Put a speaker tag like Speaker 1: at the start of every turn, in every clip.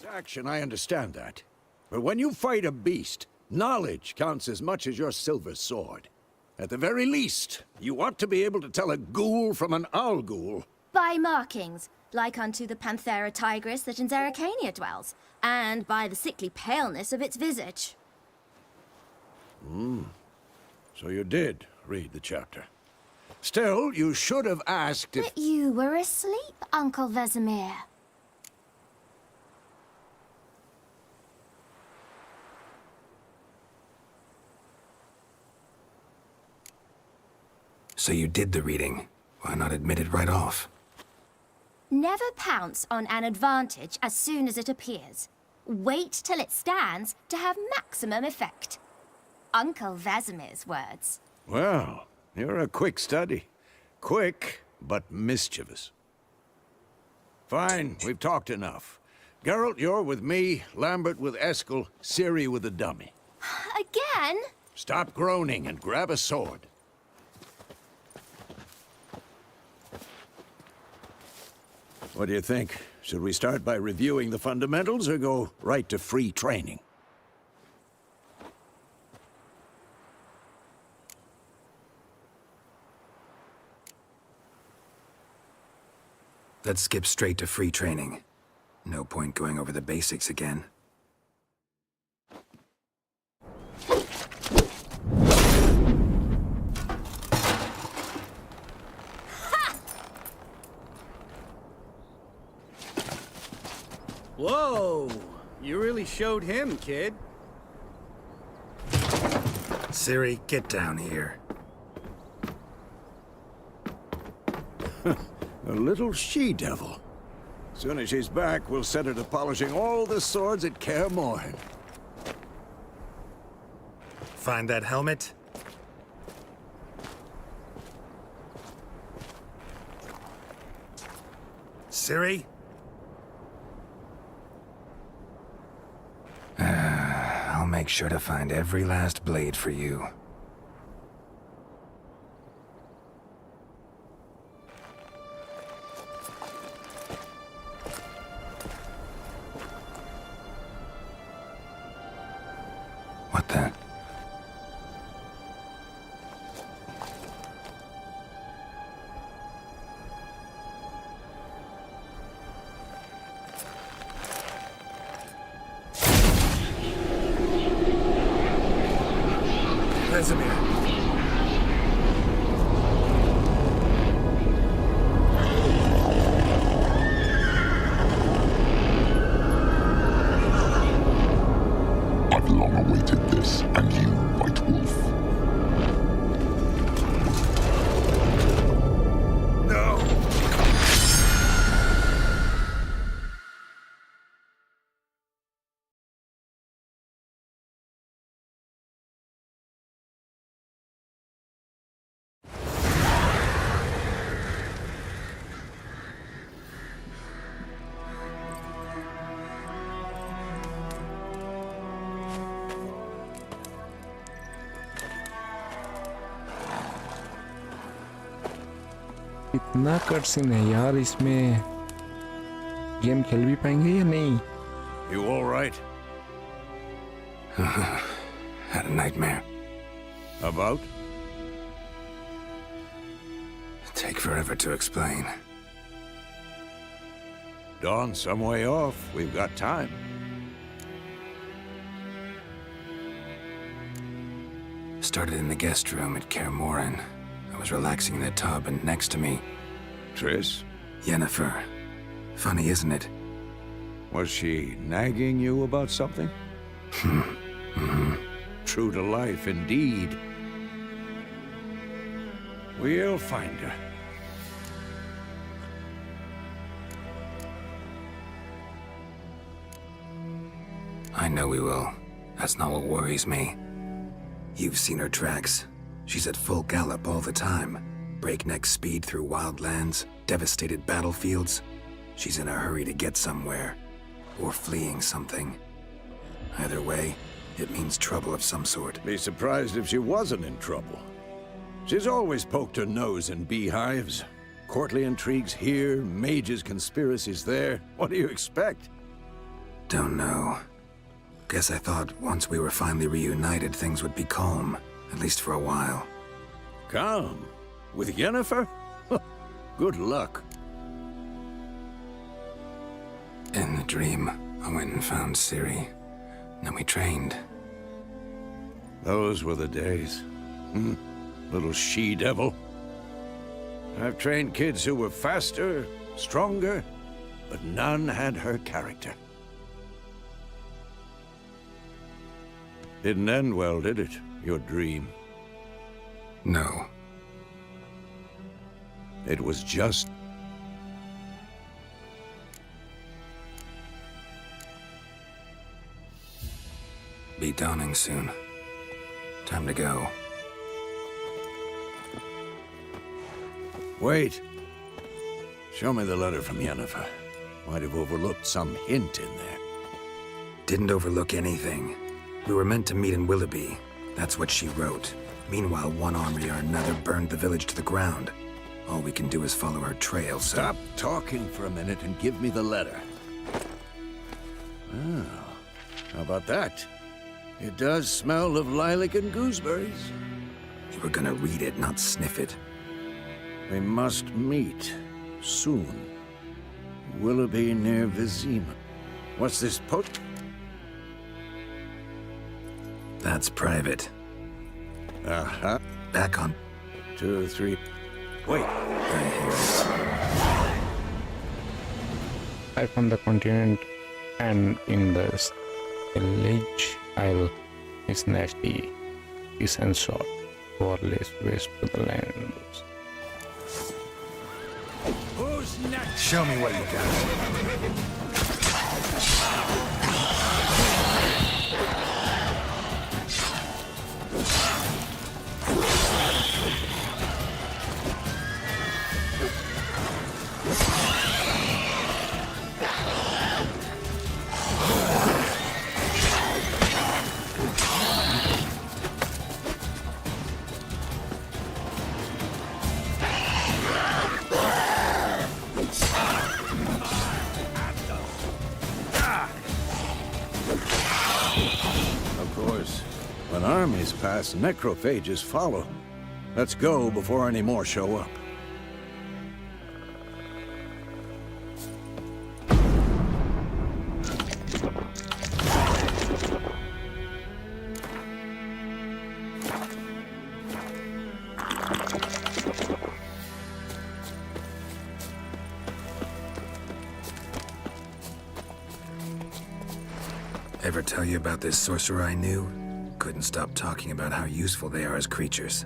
Speaker 1: Action, I understand that. But when you fight a beast, knowledge counts as much as your silver sword. At the very least, you ought to be able to tell a ghoul from an owl ghoul.
Speaker 2: By markings, like unto the Panthera tigris that in Zerrikania dwells, and by the sickly paleness of its visage.
Speaker 1: So you did read the chapter. Still, you should have asked if...
Speaker 2: But you were asleep, Uncle Vesemir.
Speaker 3: So you did the reading. Why not admit it right off?
Speaker 2: Never pounce on an advantage as soon as it appears. Wait till it stands to have maximum effect. Uncle Vesemir's words.
Speaker 1: Well, you're a quick study. Quick, but mischievous. Fine, we've talked enough. Geralt, you're with me, Lambert with Eskel, Ciri with the dummy.
Speaker 2: Again?
Speaker 1: Stop groaning and grab a sword. What do you think? Should we start by reviewing the fundamentals or go right to free training?
Speaker 3: Let's skip straight to free training. No point going over the basics again.
Speaker 4: Whoa! You really showed him, kid.
Speaker 3: Ciri, get down here.
Speaker 1: A little she-devil. Soon as she's back, we'll set her to polishing all the swords at Kaer Morhen.
Speaker 3: Find that helmet? Ciri? I'll make sure to find every last blade for you. What the? Vesemir.
Speaker 5: I've long awaited this, and you, White Wolf.
Speaker 3: No!
Speaker 6: इतना cutscene है यार इसमें game खेल भी पाएंगे या नहीं
Speaker 1: You all right?
Speaker 3: Had a nightmare.
Speaker 1: About?
Speaker 3: Take forever to explain.
Speaker 1: Dawn some way off. We've got time.
Speaker 3: Started in the guest room at Kaer Morhen. I was relaxing in the tub, and next to me,
Speaker 1: Triss?
Speaker 3: Yennefer. Funny, isn't it?
Speaker 1: Was she nagging you about something? True to life, indeed. We'll find her.
Speaker 3: I know we will. That's not what worries me. You've seen her tracks. She's at full gallop all the time. Breakneck speed through wild lands, devastated battlefields. She's in a hurry to get somewhere. Or fleeing something. Either way, it means trouble of some sort.
Speaker 1: Be surprised if she wasn't in trouble. She's always poked her nose in beehives. Courtly intrigues here, mages' conspiracies there. What do you expect?
Speaker 3: Don't know. Guess I thought once we were finally reunited, things would be calm. At least for a while.
Speaker 1: Calm? With Yennefer? Good luck.
Speaker 3: In the dream, I went and found Ciri. Then we trained.
Speaker 1: Those were the days. Little she-devil. I've trained kids who were faster, stronger, but none had her character. Didn't end well, did it? Your dream?
Speaker 3: No.
Speaker 1: It was just...
Speaker 3: Be dawning soon. Time to go.
Speaker 1: Wait. Show me the letter from Yennefer. Might have overlooked some hint in there.
Speaker 3: Didn't overlook anything. We were meant to meet in Willoughby. That's what she wrote. Meanwhile, one army or another burned the village to the ground. All we can do is follow her trail, so...
Speaker 1: Stop talking for a minute and give me the letter. Oh, how about that? It does smell of lilac and gooseberries.
Speaker 3: You were gonna read it, not sniff it.
Speaker 1: We must meet. Soon. Willoughby near Vizima. What's this post?
Speaker 3: That's private.
Speaker 1: Uh-huh.
Speaker 3: Back on.
Speaker 1: 2, 3... Wait.
Speaker 3: I hear it.
Speaker 6: I from the continent and in the Skellige Isle is nasty. Is and short. Warless waste to the lands.
Speaker 1: Who's next?
Speaker 3: Show me what you got.
Speaker 1: When armies pass, necrophages follow. Let's go before any more show up.
Speaker 3: Ever tell you about this sorcerer I knew? Couldn't stop talking about how useful they are as creatures.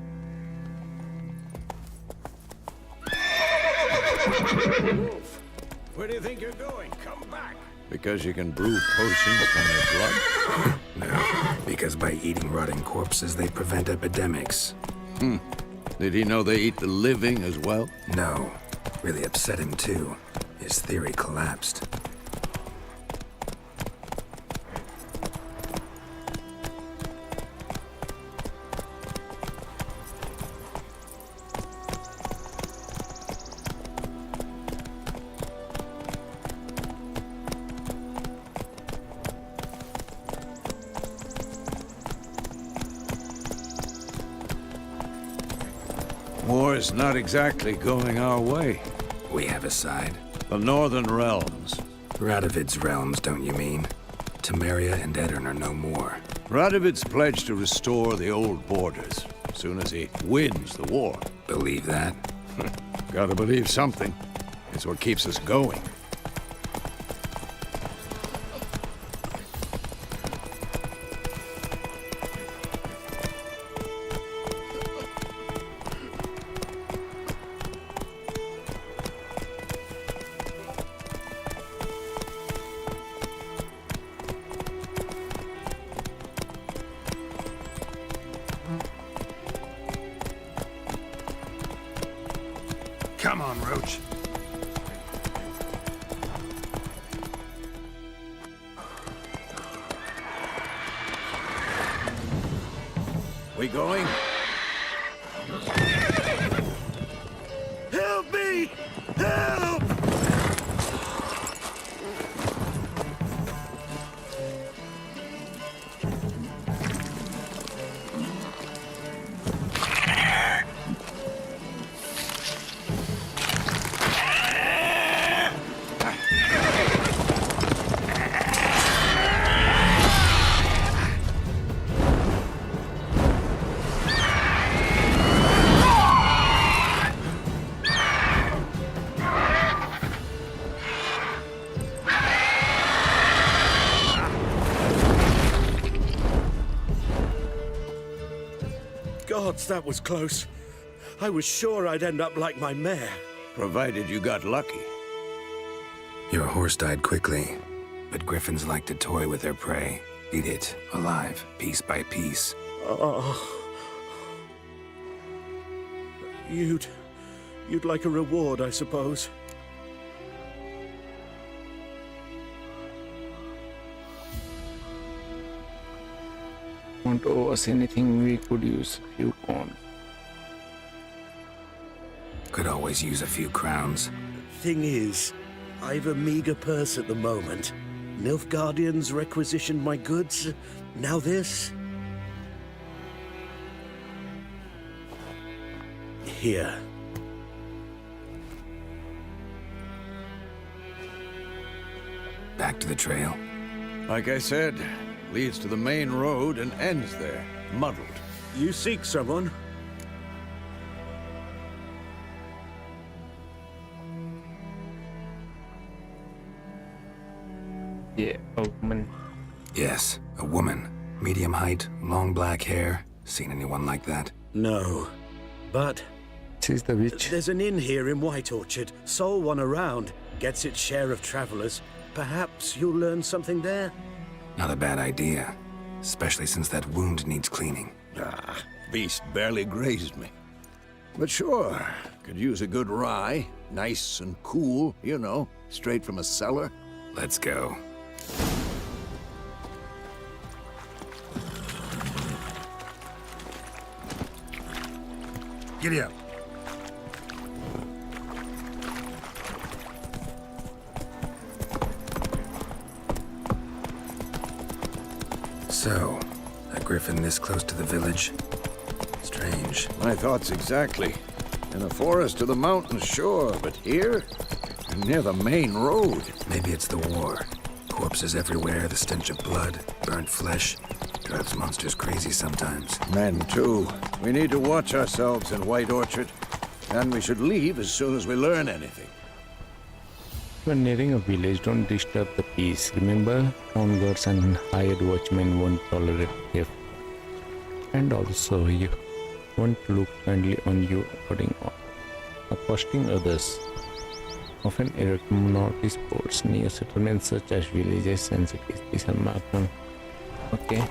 Speaker 1: Where do you think you're going? Come back! Because you can brew potions from their blood?
Speaker 3: No, because by eating rotting corpses, they prevent epidemics.
Speaker 1: Did he know they eat the living as well?
Speaker 3: No. Really upset him too. His theory collapsed.
Speaker 1: War's not exactly going our way.
Speaker 3: We have a side.
Speaker 1: The Northern Realms.
Speaker 3: Radovid's realms, don't you mean? Temeria and Edirn are no more.
Speaker 1: Radovid's pledged to restore the old borders, as soon as he wins the war.
Speaker 3: Believe that?
Speaker 1: Gotta believe something. It's what keeps us going.
Speaker 3: Come on, Roach.
Speaker 1: We going? Help me! Help!
Speaker 7: Gods, that was close. I was sure I'd end up like my mare.
Speaker 1: Provided you got lucky.
Speaker 3: Your horse died quickly, but griffins like to toy with their prey. Eat it, alive, piece by piece.
Speaker 7: Oh. You'd like a reward, I suppose.
Speaker 6: Won't owe us anything. We could use a few coins.
Speaker 3: Could always use a few crowns.
Speaker 7: Thing is, I've a meager purse at the moment. Nilfgaardians requisitioned my goods. Now this. Here.
Speaker 3: Back to the trail.
Speaker 1: Like I said, leads to the main road and ends there, muddled.
Speaker 7: You seek someone?
Speaker 6: Yeah, a woman.
Speaker 3: Yes, a woman. Medium height, long black hair. Seen anyone like that?
Speaker 7: No. But
Speaker 6: She's the witch.
Speaker 7: there's an inn here in White Orchard. Sole one around. Gets its share of travelers. Perhaps you'll learn something there?
Speaker 3: Not a bad idea. Especially since that wound needs cleaning.
Speaker 1: Ah, beast barely grazed me. But sure, could use a good rye. Nice and cool, you know, straight from a cellar.
Speaker 3: Let's go. Giddy up. So, a griffin this close to the village? Strange.
Speaker 1: My thoughts exactly. In a forest to the mountains, sure, but here? Near the main road.
Speaker 3: Maybe it's the war. Corpses everywhere, the stench of blood, burnt flesh. Drives monsters crazy sometimes.
Speaker 1: Men, too. We need to watch ourselves in White Orchard. And we should leave as soon as we learn anything.
Speaker 6: When nearing a village, don't disturb the peace. Remember, town guards and hired watchmen won't tolerate theft. And also, you won't look kindly on you accosting others. Often erect notice boards near settlements such as villages and cities. These are marked on. Okay.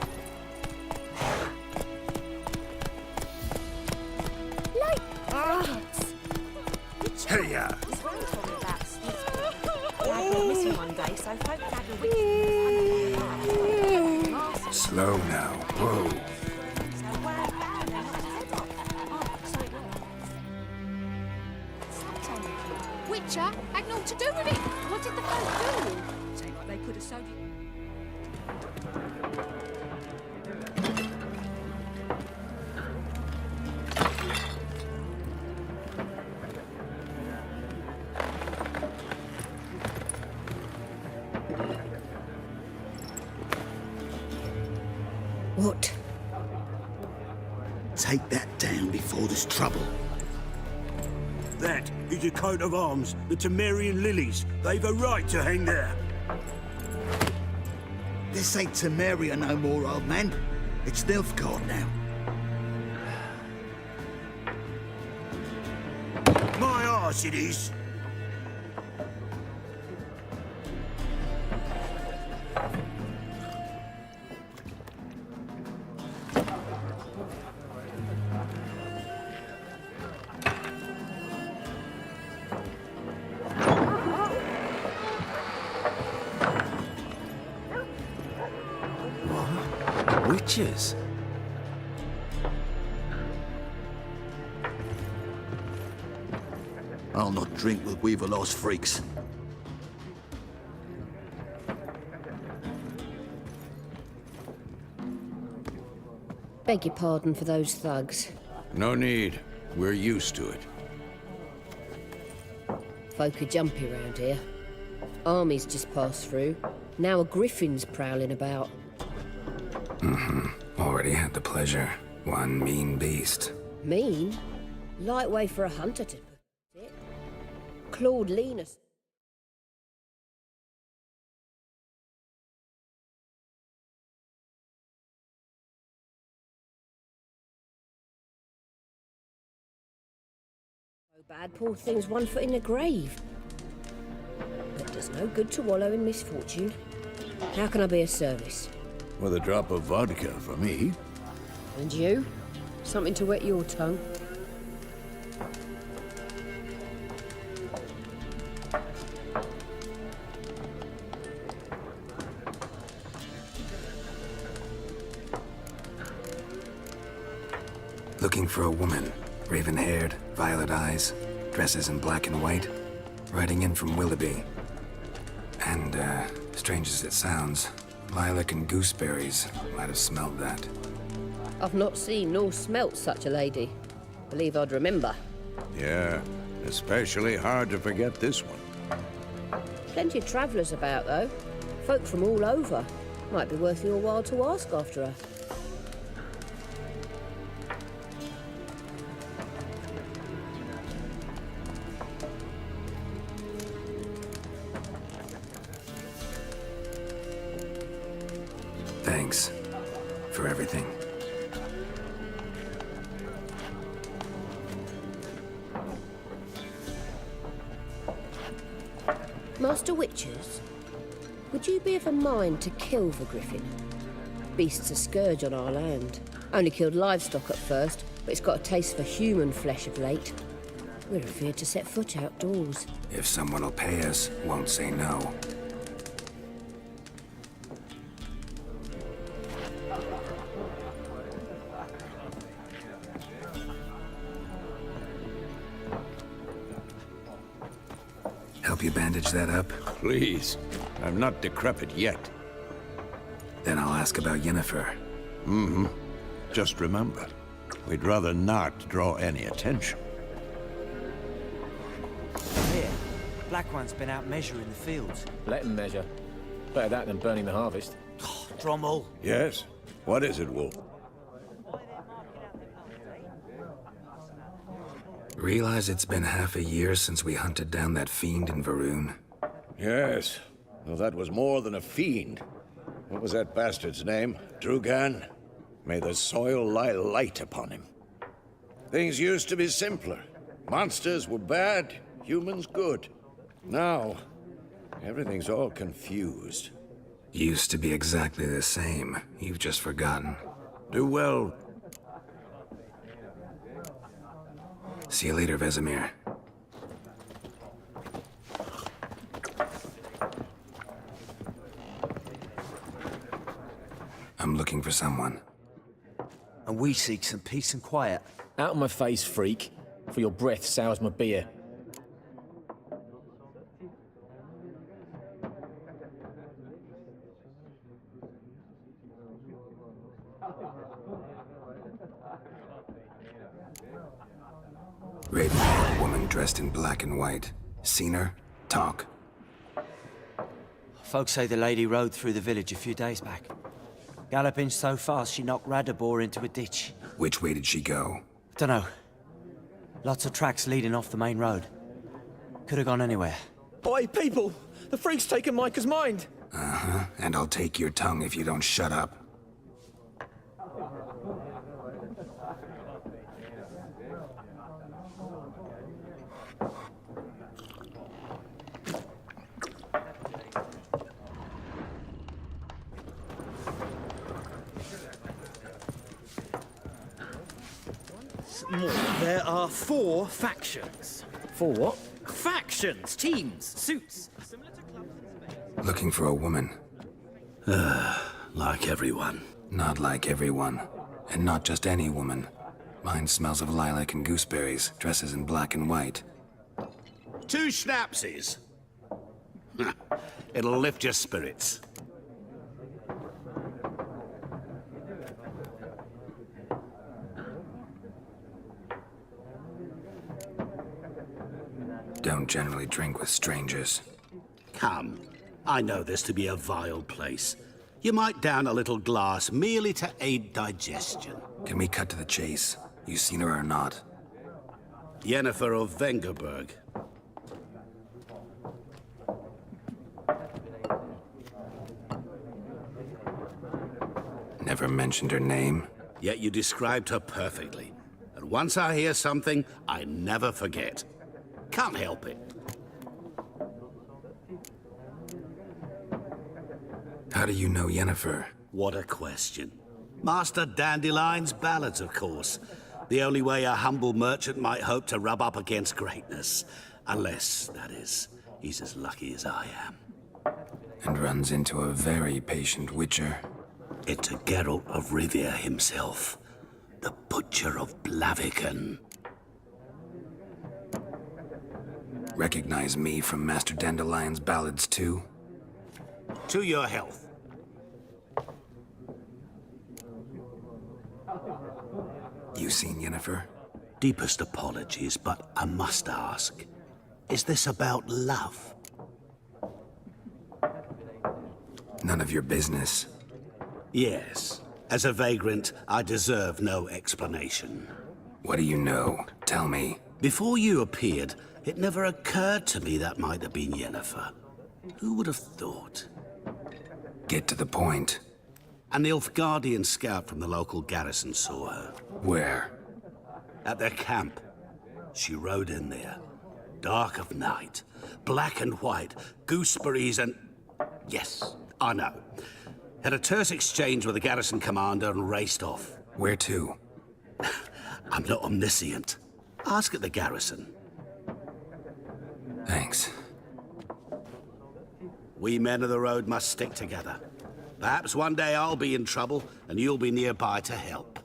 Speaker 3: Hey, ya! Slow now. Whoa.
Speaker 8: Witcher had naught to do with it. What did the folk do? Seemed like they could have sewed it.
Speaker 9: What? Take that down before there's trouble.
Speaker 7: That is a coat of arms, the Temerian lilies. They've a right to hang there.
Speaker 9: This ain't Temeria no more, old man. It's Nilfgaard now.
Speaker 7: My arse it is.
Speaker 1: Witches?
Speaker 9: I'll not drink with Weaver-lost freaks.
Speaker 10: Beg your pardon for those thugs.
Speaker 1: No need. We're used to it.
Speaker 10: Folk are jumpy round here. Armies just passed through. Now a griffin's prowling about.
Speaker 3: Already had the pleasure. One mean beast.
Speaker 10: Mean? Light way for a hunter to put it. Clawed Linus. Bad poor thing's 1 foot in the grave. It does no good to wallow in misfortune. How can I be of service?
Speaker 1: With a drop of vodka for me.
Speaker 10: And you? Something to wet your tongue?
Speaker 3: Looking for a woman. Raven-haired, violet eyes, dresses in black and white. Riding in from Willoughby. And, strange as it sounds, lilac and gooseberries might have smelled that.
Speaker 10: I've not seen nor smelt such a lady. Believe I'd remember.
Speaker 1: Yeah, especially hard to forget this one.
Speaker 10: Plenty of travellers about, though. Folk from all over. Might be worth your while to ask after her.
Speaker 3: Thanks for everything.
Speaker 10: Master Witchers, would you be of a mind to kill the griffin? Beast's a scourge on our land. Only killed livestock at first, but it's got a taste for human flesh of late. We're afeard to set foot outdoors.
Speaker 3: If someone will pay us, won't say no. Help you bandage that up?
Speaker 1: Please. I'm not decrepit yet.
Speaker 3: Then I'll ask about Yennefer.
Speaker 1: Mm-hmm. Just remember, we'd rather not draw any attention.
Speaker 11: Here, Black One's been out measuring the fields.
Speaker 12: Let him measure. Better that than burning the harvest.
Speaker 11: Drommel.
Speaker 1: Yes? What is it, Wolf?
Speaker 3: Realize it's been half a year since we hunted down that fiend in Varun?
Speaker 1: Yes. Well, that was more than a fiend. What was that bastard's name? Drugan? May the soil lie light upon him. Things used to be simpler. Monsters were bad, humans good. Now, everything's all confused.
Speaker 3: Used to be exactly the same. You've just forgotten.
Speaker 1: Do well.
Speaker 3: See you later, Vesemir. I'm looking for someone.
Speaker 11: And we seek some peace and quiet.
Speaker 12: Out of my face, freak. For your breath sours my beer.
Speaker 3: Raven-haired woman dressed in black and white. Seen her? Talk.
Speaker 11: Folks say the lady rode through the village a few days back. Galloping so fast she knocked Radabor into a ditch.
Speaker 3: Which way did she go?
Speaker 11: Dunno. Lots of tracks leading off the main road. Could have gone anywhere.
Speaker 12: Oi, people! The freak's taken Micah's mind!
Speaker 3: Uh-huh, and I'll take your tongue if you don't shut up.
Speaker 13: There are 4 factions.
Speaker 12: 4 what?
Speaker 13: Factions, teams, suits.
Speaker 3: Looking for a woman.
Speaker 7: Like everyone.
Speaker 3: Not like everyone. And not just any woman. Mine smells of lilac and gooseberries, dresses in black and white.
Speaker 7: 2 schnapsies. It'll lift your spirits.
Speaker 3: Don't generally drink with strangers.
Speaker 7: Come. I know this to be a vile place. You might down a little glass merely to aid digestion.
Speaker 3: Can we cut to the chase? You seen her or not?
Speaker 7: Yennefer of Vengerberg.
Speaker 3: Never mentioned her name?
Speaker 7: Yet you described her perfectly. And once I hear something, I never forget.
Speaker 14: Can't help it.
Speaker 3: How do you know Yennefer?
Speaker 14: What a question. Master Dandelion's ballads, of course. The only way a humble merchant might hope to rub up against greatness. Unless, that is, he's as lucky as I am.
Speaker 3: And runs into a very patient witcher.
Speaker 14: It's a Geralt of Rivia himself. The Butcher of Blaviken.
Speaker 3: Recognize me from Master Dandelion's ballads too?
Speaker 14: To your health.
Speaker 3: You seen Yennefer?
Speaker 14: Deepest apologies, but I must ask. Is this about love?
Speaker 3: None of your business.
Speaker 14: Yes. As a vagrant, I deserve no explanation.
Speaker 3: What do you know? Tell me.
Speaker 14: Before you appeared, it never occurred to me that might have been Yennefer. Who would have thought?
Speaker 3: Get to the point.
Speaker 14: A Nilfgaardian scout from the local garrison saw her.
Speaker 3: Where?
Speaker 14: At their camp. She rode in there. Dark of night. Black and white. Gooseberries and... Yes, I know. Had a terse exchange with the garrison commander and raced off.
Speaker 3: Where to?
Speaker 14: I'm not omniscient. Ask at the garrison.
Speaker 3: Thanks.
Speaker 14: We men of the road must stick together. Perhaps one day I'll be in trouble, and you'll be nearby to help.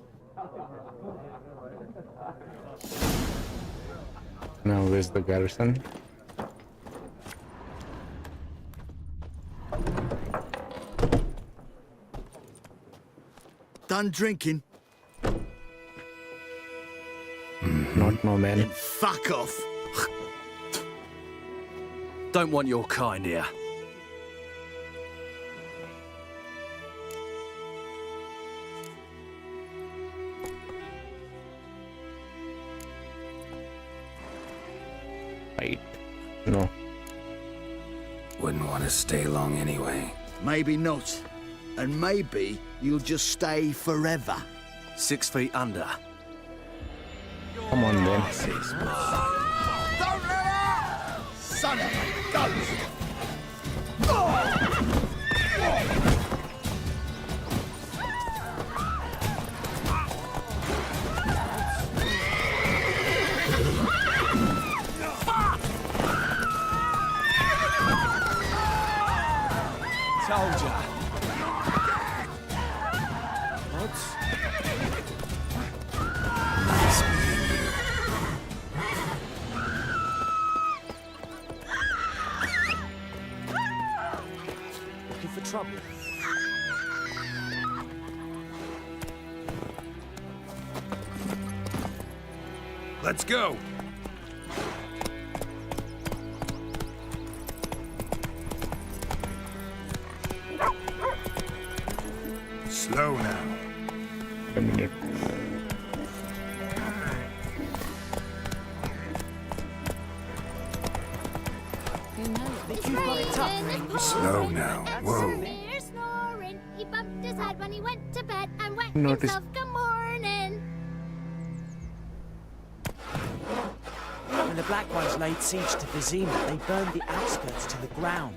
Speaker 6: Now where's the garrison?
Speaker 9: Done drinking?
Speaker 6: Not my man.
Speaker 9: Then fuck off.
Speaker 13: Don't want your kind here.
Speaker 6: Right. No.
Speaker 3: Wouldn't want to stay long anyway.
Speaker 9: Maybe not. And maybe you'll just stay forever.
Speaker 13: 6 feet under.
Speaker 6: Come on then.
Speaker 9: Don't let out! Son of a ghost!
Speaker 13: Told ya.
Speaker 3: Nice meeting you.
Speaker 13: Looking for trouble?
Speaker 1: Let's go. Slow now.
Speaker 6: A minute.
Speaker 3: Slow now. Whoa.
Speaker 2: Snoring. He bumped his head when he went to bed and whacked
Speaker 6: Notice.
Speaker 2: himself good morning.
Speaker 11: When the Black Ones laid siege to Vizima, they burned the outskirts to the ground.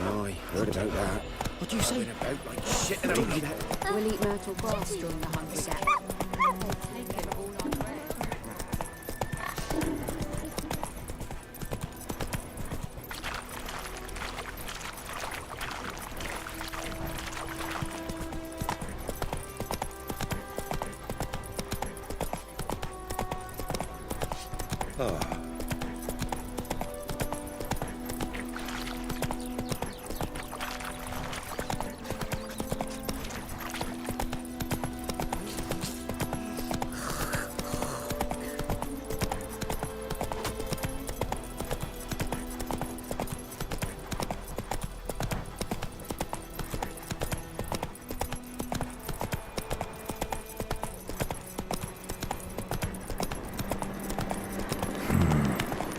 Speaker 3: Oh, I heard about that.
Speaker 11: What do you say?
Speaker 3: About like shit and all that.
Speaker 10: We'll eat myrtle grass during the hungry gap.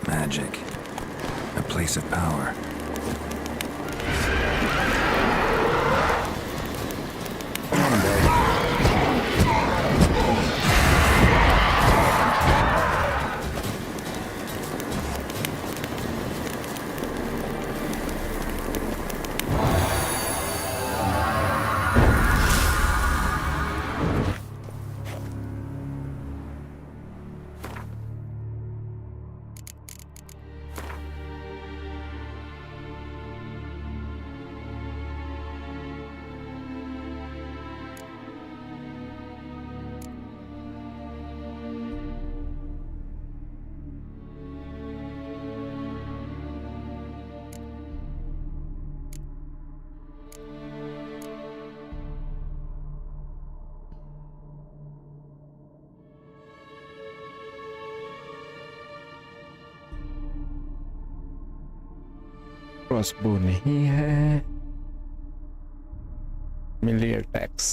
Speaker 3: Magic. A place of power.
Speaker 6: Crossbow नहीं है, melee attacks.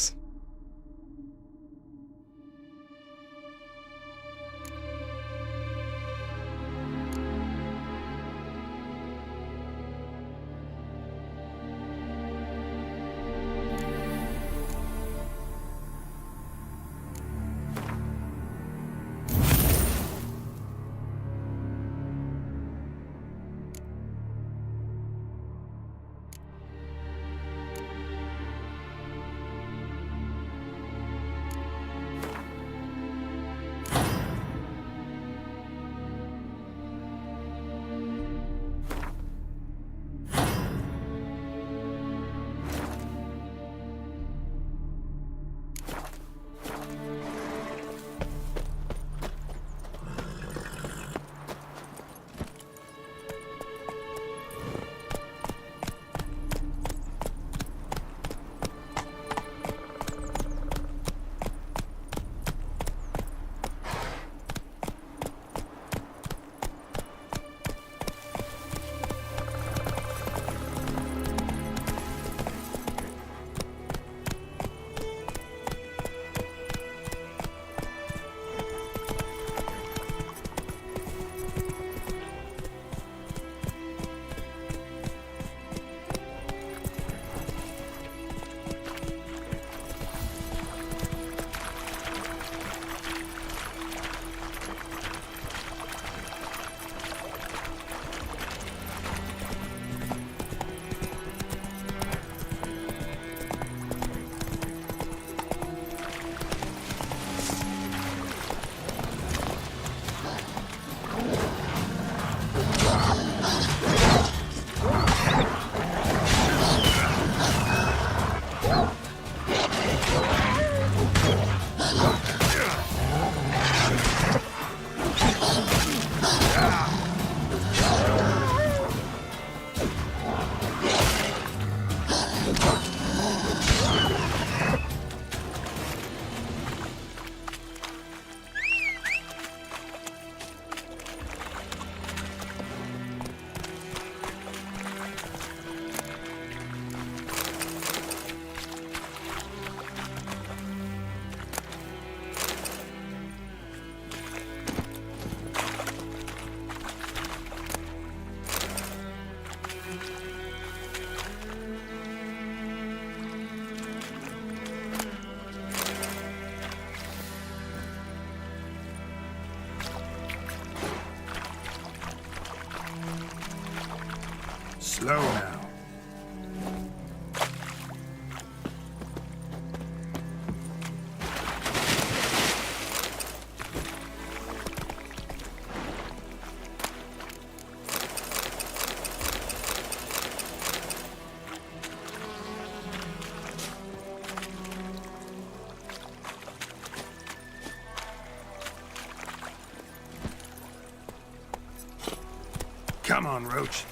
Speaker 1: Slow now. Come on, Roach.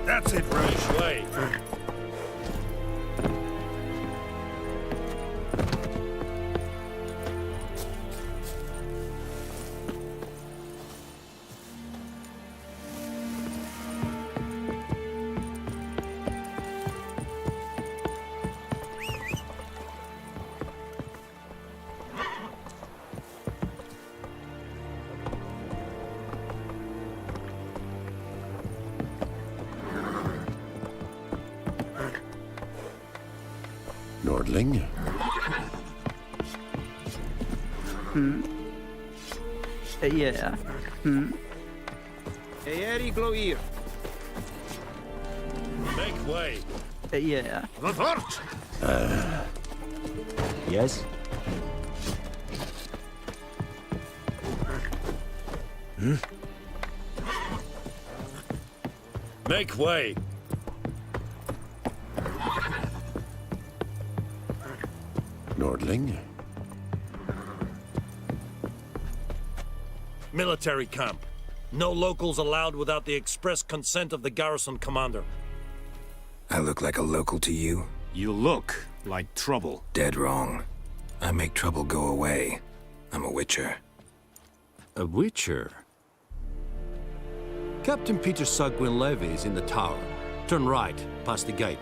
Speaker 1: That's it, Roach. Way.
Speaker 7: Nordling?
Speaker 15: Yeah.
Speaker 4: Eeri Gloir.
Speaker 1: Make way.
Speaker 15: Yeah.
Speaker 1: The fort!
Speaker 11: Yes?
Speaker 1: Make way.
Speaker 7: lordling.
Speaker 16: Military camp. No locals allowed without the express consent of the garrison commander.
Speaker 3: I look like a local to you?
Speaker 13: You look like trouble.
Speaker 3: Dead wrong. I make trouble go away. I'm a witcher.
Speaker 13: A witcher? Captain Peter Sagwin Levy is in the tower. Turn right, past the gate.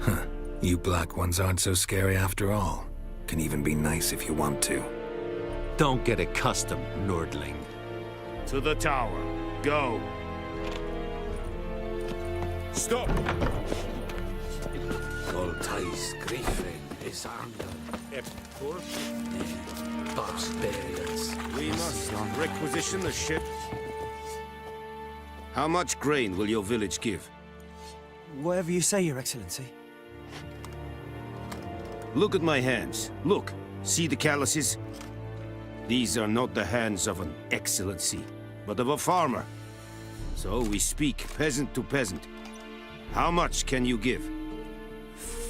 Speaker 3: Huh. You black ones aren't so scary after all. Can even be nice if you want to.
Speaker 13: Don't get accustomed, Nordling. To the tower. Go.
Speaker 1: Stop! Soltais Griffin is under.
Speaker 13: Barbarians. We must requisition the ship. How much grain will your village give?
Speaker 11: Whatever you say, Your Excellency.
Speaker 13: Look at my hands. Look. See the calluses? These are not the hands of an excellency, but of a farmer. So we speak peasant to peasant. How much can you give?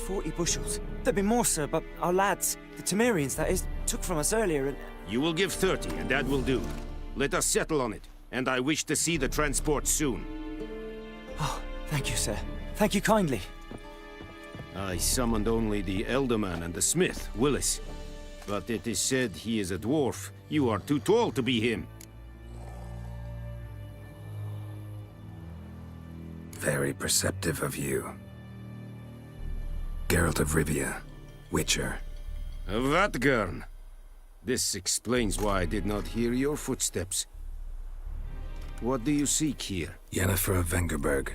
Speaker 11: 40 bushels. There'd be more, sir, but our lads, the Temerians, that is, took from us earlier and...
Speaker 13: You will give 30, and that will do. Let us settle on it, and I wish to see the transport soon.
Speaker 11: Oh, thank you, sir. Thank you kindly.
Speaker 13: I summoned only the Elderman and the smith, Willis. But it is said he is a dwarf. You are too tall to be him.
Speaker 3: Very perceptive of you. Geralt of Rivia, Witcher.
Speaker 13: Vatgern. This explains why I did not hear your footsteps. What do you seek here?
Speaker 3: Yennefer of Vengerberg.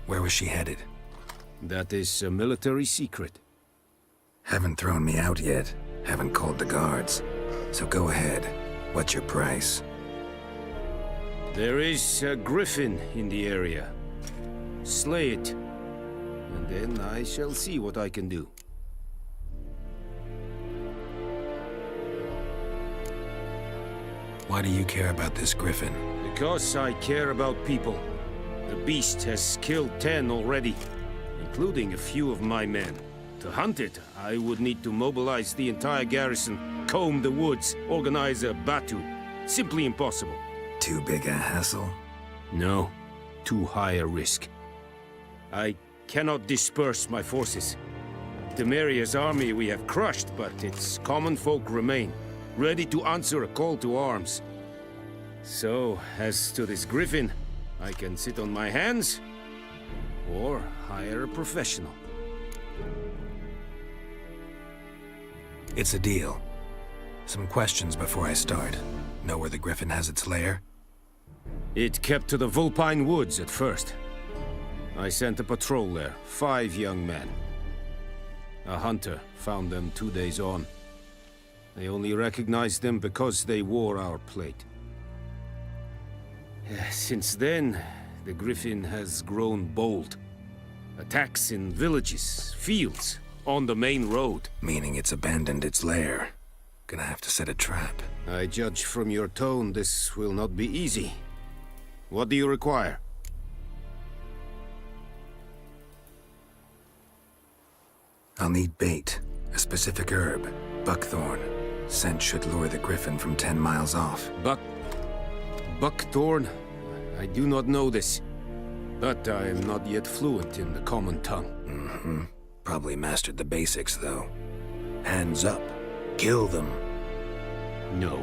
Speaker 3: Where was she headed?
Speaker 13: That is a military secret.
Speaker 3: Haven't thrown me out yet. Haven't called the guards. So go ahead. What's your price?
Speaker 13: There is a griffin in the area. Slay it, and then I shall see what I can do.
Speaker 3: Why do you care about this griffin?
Speaker 13: Because I care about people. The beast has killed 10 already, including a few of my men. To hunt it, I would need to mobilize the entire garrison, comb the woods, organize a batu. Simply impossible.
Speaker 3: Too big a hassle?
Speaker 13: No, too high a risk. I cannot disperse my forces. Temeria's army we have crushed, but its common folk remain, ready to answer a call to arms. So, as to this griffin, I can sit on my hands, or hire a professional.
Speaker 3: It's a deal. Some questions before I start. Know where the griffin has its lair?
Speaker 13: It kept to the Vulpine Woods at first. I sent a patrol there, 5 young men. A hunter found them 2 days on. I only recognized them because they wore our plate. Since then, the griffin has grown bold. Attacks in villages, fields, on the main road.
Speaker 3: Meaning it's abandoned its lair. Gonna have to set a trap.
Speaker 13: I judge from your tone this will not be easy. What do you require?
Speaker 3: I'll need bait, a specific herb, buckthorn. Scent should lure the griffin from 10 miles off.
Speaker 13: Buckthorn? I do not know this. But I am not yet fluent in the common tongue.
Speaker 3: Mm-hmm. Probably mastered the basics, though. Hands up. Kill them.
Speaker 13: No.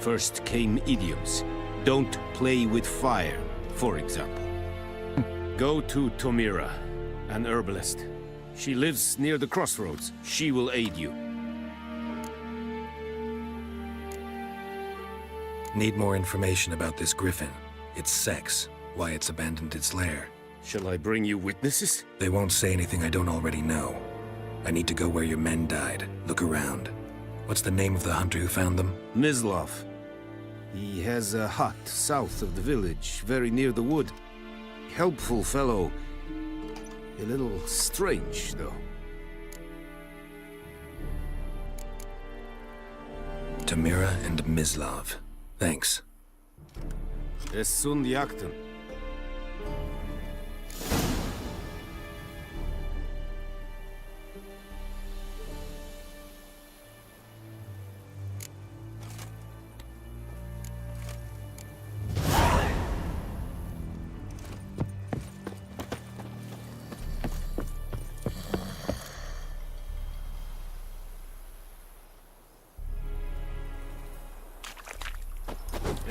Speaker 13: First came idioms. Don't play with fire, for example. Go to Temeria, an herbalist. She lives near the crossroads. She will aid you.
Speaker 3: Need more information about this griffin. Its sex, why it's abandoned its lair.
Speaker 13: Shall I bring you witnesses?
Speaker 3: They won't say anything I don't already know. I need to go where your men died. Look around. What's the name of the hunter who found them?
Speaker 13: Mislav. He has a hut south of the village, very near the wood. Helpful fellow. A little strange, though.
Speaker 3: Temeria and Mislav. Thanks.
Speaker 13: Es sunt jakten.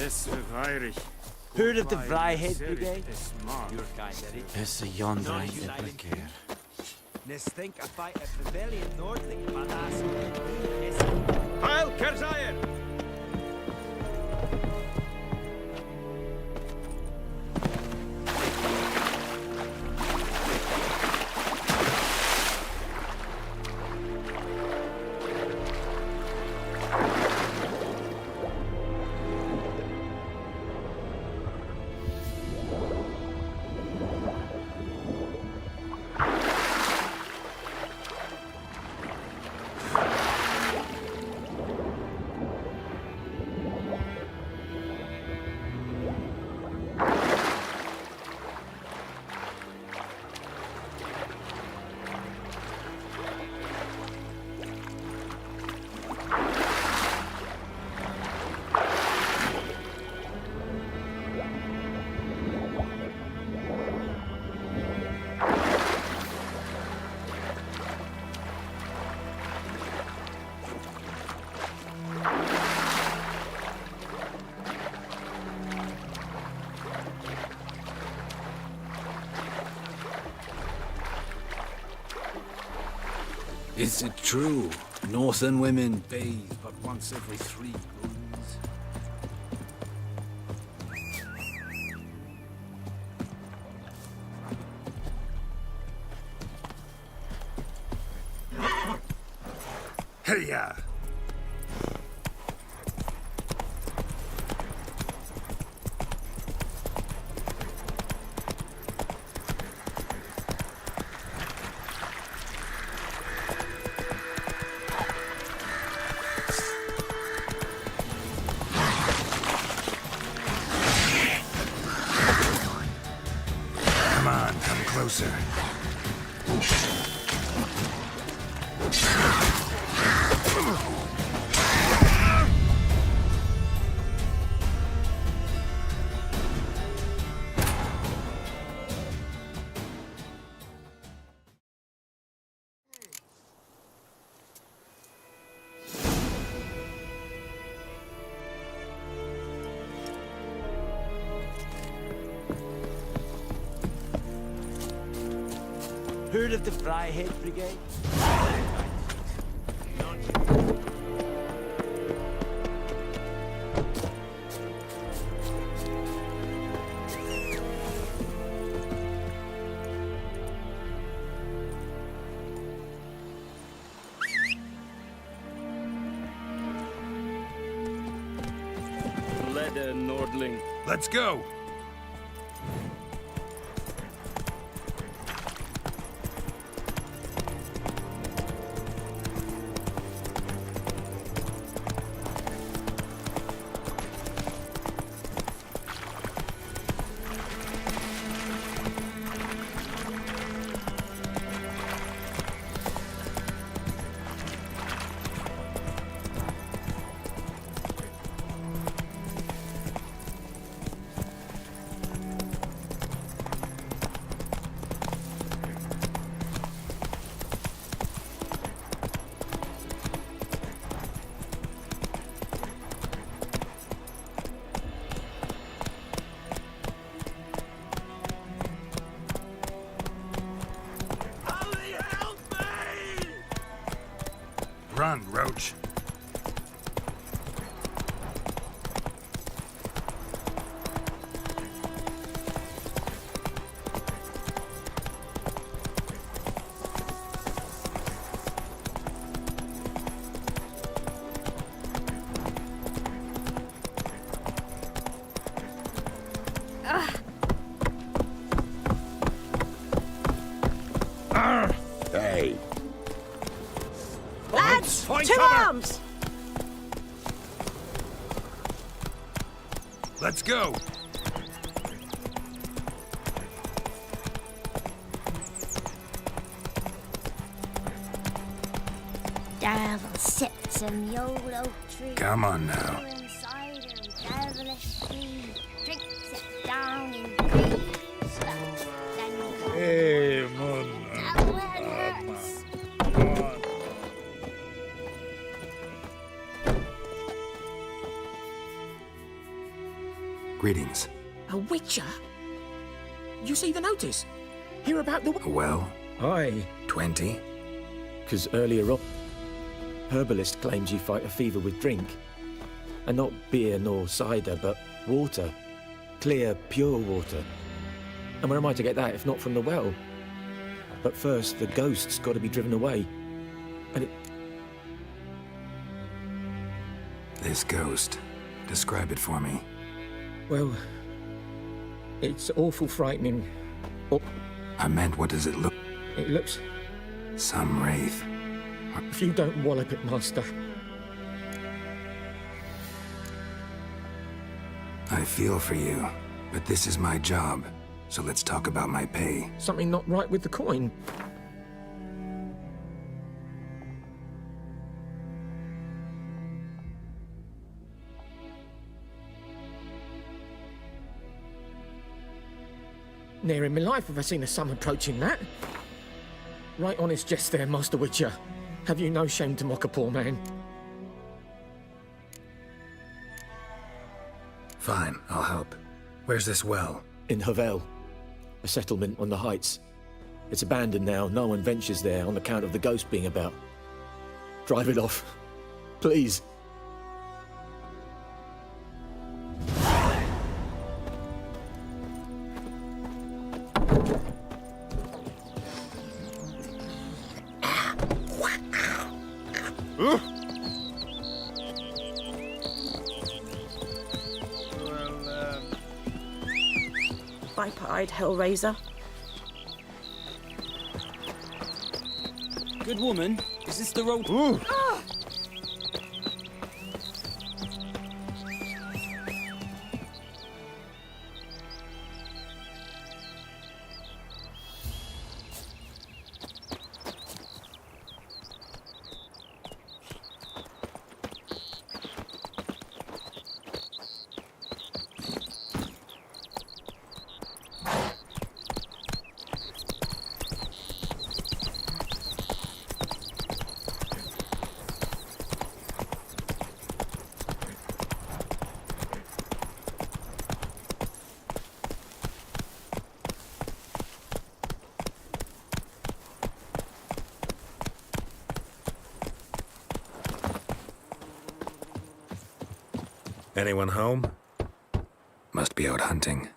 Speaker 11: Heard of the Vryhead Brigade?
Speaker 17: It's a yonder brigade.
Speaker 11: Think I fight a rebellion Nordic badass.
Speaker 13: Heil Kerzaier!
Speaker 3: Is it true? Northern women bathe but once every 3 moons. Hey-ya! Closer.
Speaker 11: Heard of the Vryhead Brigade?
Speaker 13: Leder Nordling.
Speaker 3: Let's go! Run, Roach.
Speaker 7: Hey.
Speaker 10: Lads,
Speaker 13: Point
Speaker 10: to
Speaker 13: cover.
Speaker 10: arms!
Speaker 3: Let's go!
Speaker 2: Devil sits in the old oak tree.
Speaker 3: Come on now.
Speaker 2: Inside her devilishly drinks it down in green.
Speaker 9: Hey, Moon.
Speaker 3: Greetings.
Speaker 12: A witcher? You see the notice? Hear about the...
Speaker 3: Well?
Speaker 12: Aye.
Speaker 3: 20?
Speaker 12: Because earlier on, herbalist claims you fight a fever with drink. And not beer nor cider, but water. Clear, pure water. And where am I to get that if not from the well? But first, the ghost's got to be driven away. And it...
Speaker 3: This ghost. Describe it for me.
Speaker 12: Well, it's awful frightening. Oh,
Speaker 3: I meant, what does it look?
Speaker 12: it looks...
Speaker 3: Some wraith.
Speaker 12: If you don't wallop it, Master.
Speaker 3: I feel for you, but this is my job, so let's talk about my pay.
Speaker 12: Something not right with the coin. Ne'er in my life have I seen a sum approaching that. Right honest jest there, Master Witcher. Have you no shame to mock a poor man?
Speaker 3: Fine, I'll help. Where's this well?
Speaker 12: In Havel, a settlement on the heights. It's abandoned now. No one ventures there on account of the ghost being about. Drive it off, please.
Speaker 18: Viper-eyed Hellraiser.
Speaker 17: Good woman, is this the road?
Speaker 18: Ah!
Speaker 19: Anyone home?
Speaker 3: Must be out hunting.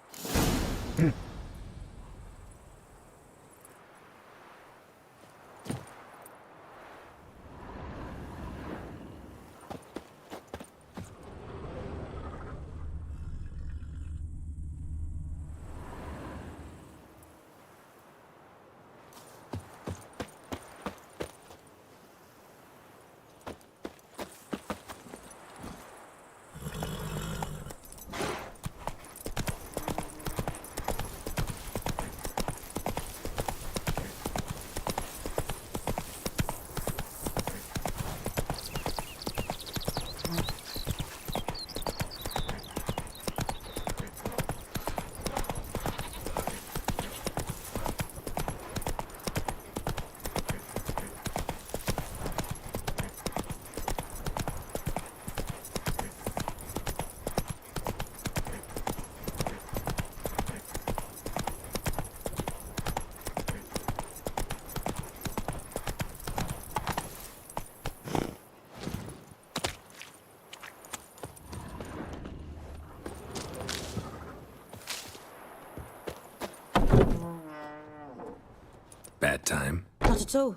Speaker 3: Bad time?
Speaker 18: Not at all.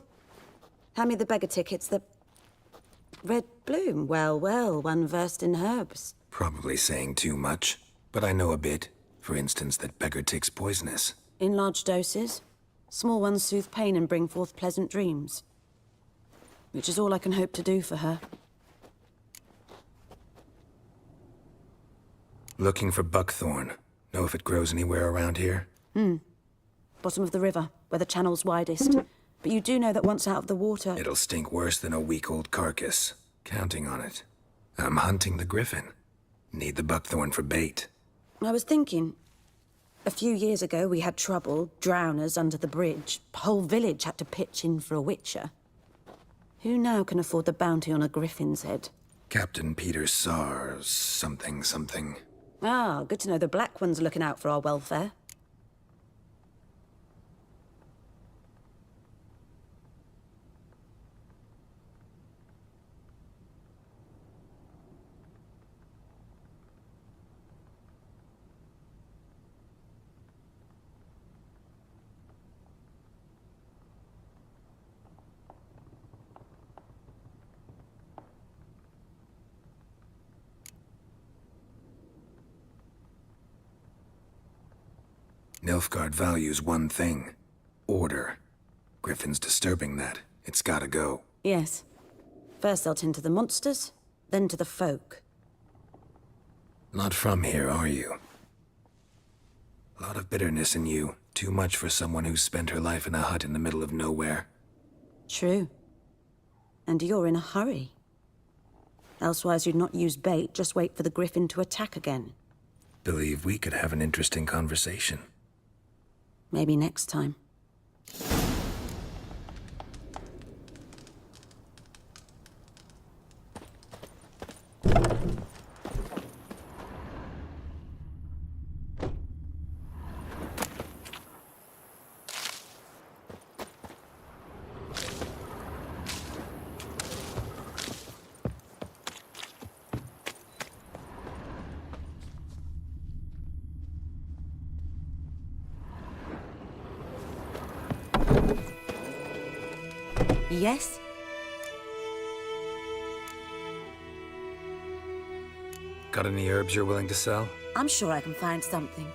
Speaker 18: Hand me the beggar tickets, the... Red bloom. Well, well, one versed in herbs.
Speaker 3: Probably saying too much, but I know a bit. For instance, that beggar tick's poisonous.
Speaker 18: In large doses. Small ones soothe pain and bring forth pleasant dreams. Which is all I can hope to do for her.
Speaker 3: Looking for buckthorn. Know if it grows anywhere around here?
Speaker 18: Bottom of the river, where the channel's widest. But you do know that once out of the water...
Speaker 3: It'll stink worse than a week-old carcass. Counting on it. I'm hunting the griffin. Need the buckthorn for bait.
Speaker 18: I was thinking... A few years ago, we had trouble, drowners under the bridge. The whole village had to pitch in for a witcher. Who now can afford the bounty on a griffin's head?
Speaker 3: Captain Peter Sars, something.
Speaker 18: Ah, good to know the Black Ones are looking out for our welfare.
Speaker 3: Nilfgaard values one thing. Order. Griffin's disturbing that. It's gotta go.
Speaker 18: Yes. First they'll tend to the monsters, then to the folk.
Speaker 3: Not from here, are you? A lot of bitterness in you. Too much for someone who's spent her life in a hut in the middle of nowhere.
Speaker 18: True. And you're in a hurry. Elsewise you'd not use bait, just wait for the griffin to attack again.
Speaker 3: Believe we could have an interesting conversation.
Speaker 18: Maybe next time. Yes?
Speaker 3: Got any herbs you're willing to sell?
Speaker 18: I'm sure I can find something.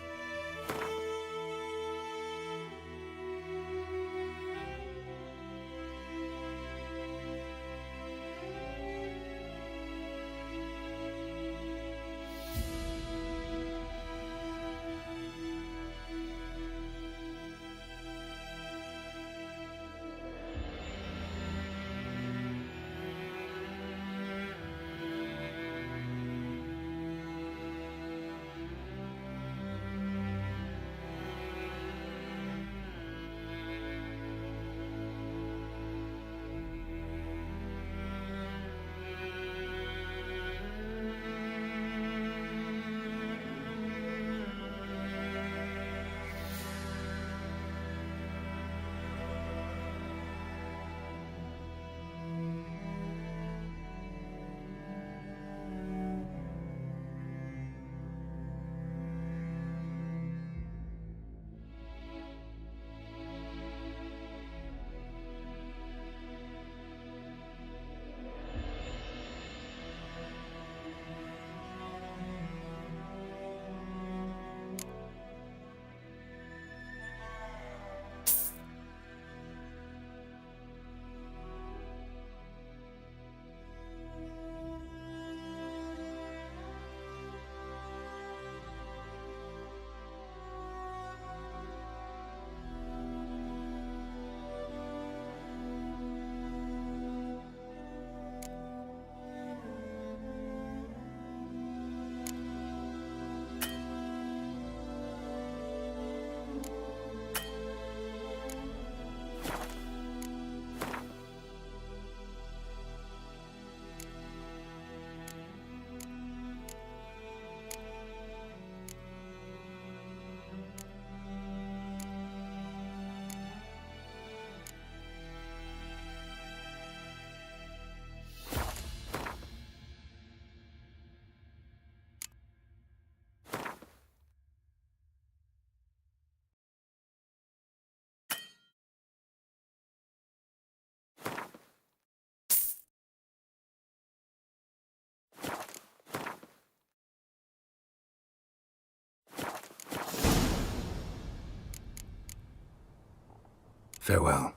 Speaker 3: Farewell.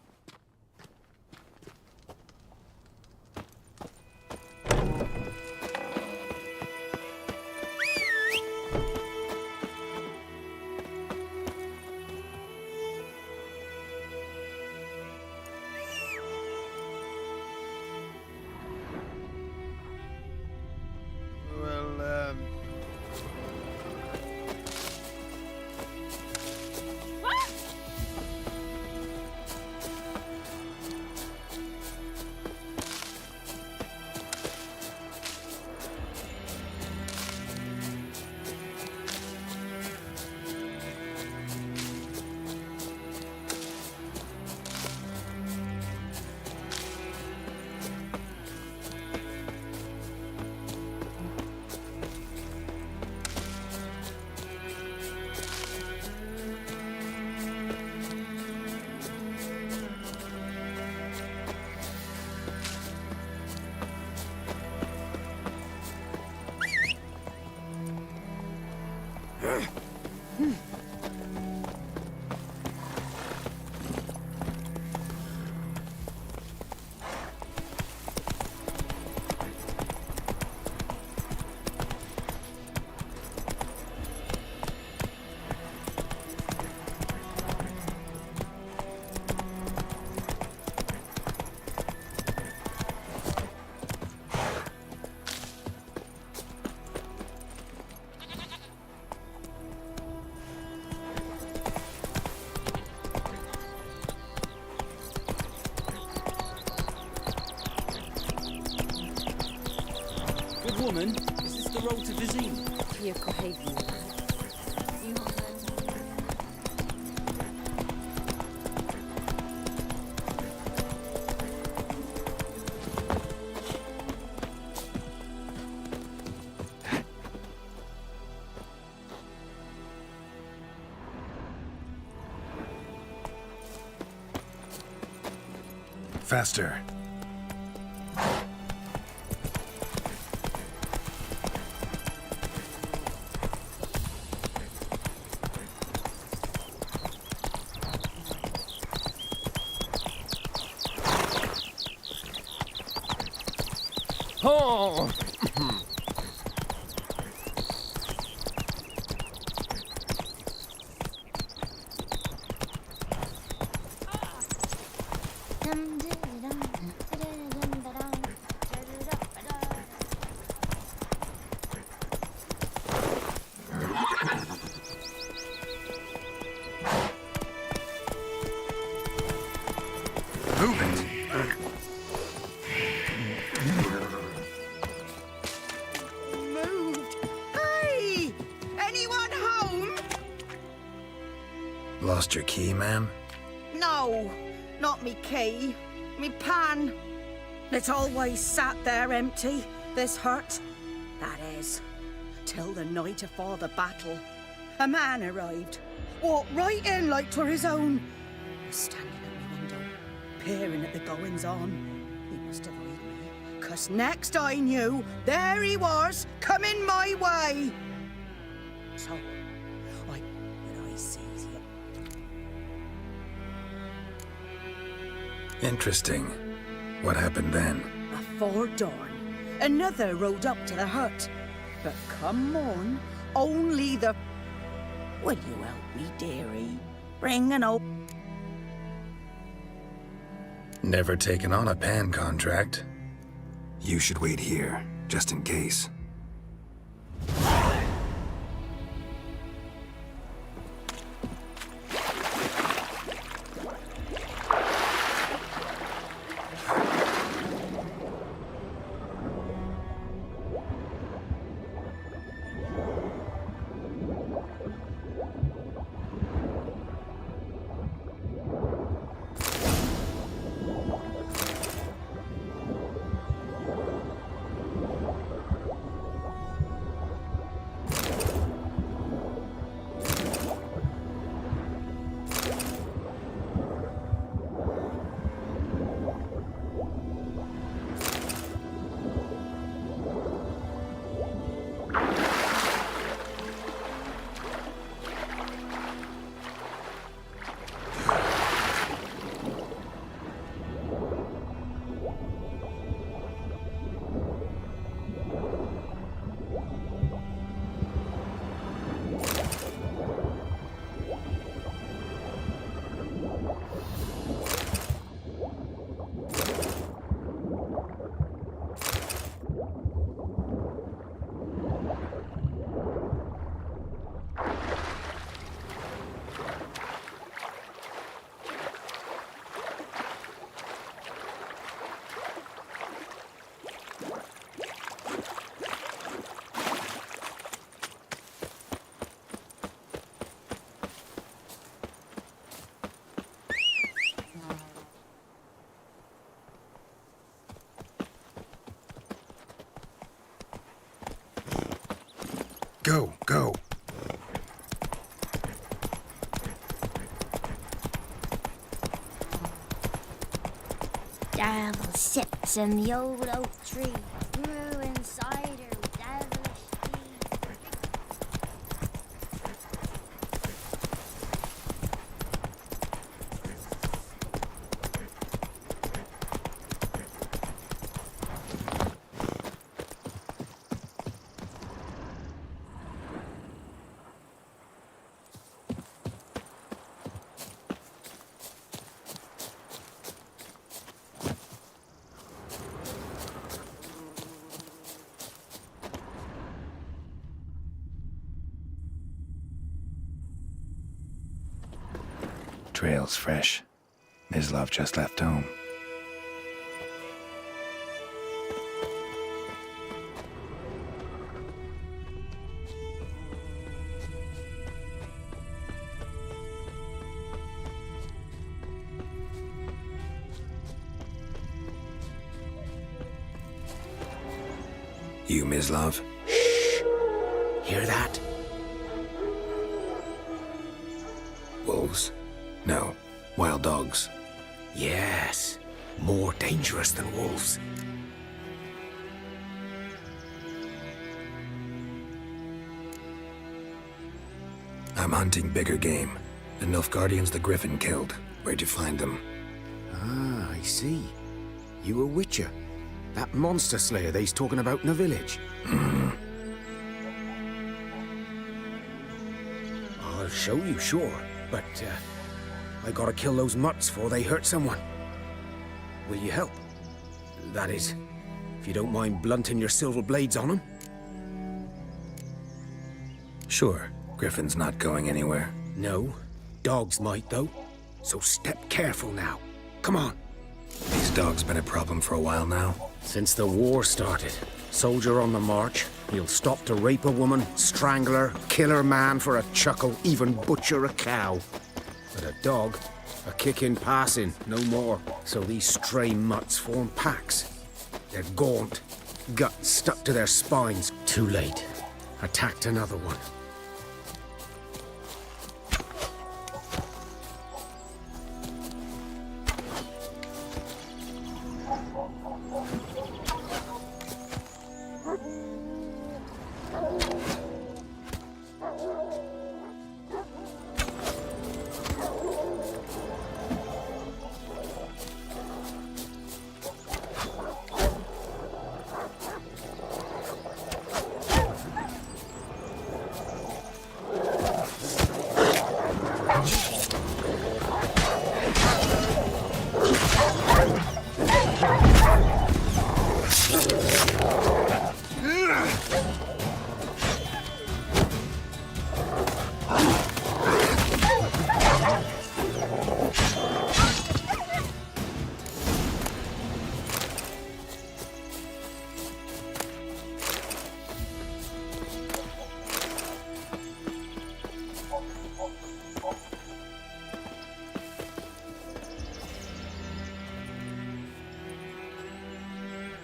Speaker 17: woman, is this the road to Vizima?
Speaker 3: Faster.
Speaker 17: Oh!
Speaker 3: Lost your key, ma'am?
Speaker 18: No, not me key. Me pan. It's always sat there empty, this hut. That is, till the night afore the battle. A man arrived, walked right in like 'twere his own. Was standing at my window, peering at the goings-on. He must have eyed me, 'cause next I knew, there he was, coming my way. So, I seized him.
Speaker 3: Interesting. What happened then?
Speaker 18: Afore dawn, another rode up to the hut. But come on, only the... Will you help me, dearie? Bring an old...
Speaker 3: Never taken on a pan contract. You should wait here, just in case. Go, go.
Speaker 2: Devil sits in the old oak tree, brewing cider with devilish tea.
Speaker 3: Trail's fresh. Mislav just left home. You, Mislav?
Speaker 12: Hear that?
Speaker 3: Wolves? No. Wild dogs.
Speaker 12: Yes. More dangerous than wolves.
Speaker 3: I'm hunting bigger game. The Nilfgaardians the Griffin killed. Where'd you find them?
Speaker 12: Ah, I see. You a witcher. That monster slayer they's talking about in the village. I'll show you, sure. But, I gotta kill those mutts before they hurt someone. Will you help? That is, if you don't mind blunting your silver blades on them.
Speaker 3: Sure. Griffin's not going anywhere.
Speaker 12: No. Dogs might, though. So step careful now. Come on.
Speaker 3: These dogs been a problem for a while now?
Speaker 12: Since the war started. Soldier on the march. He'll stop to rape a woman, strangle her, kill her man for a chuckle, even butcher a cow. But a dog, a kick in passing, no more. So these stray mutts form packs. They're gaunt, guts stuck to their spines. Too late. Attacked another one.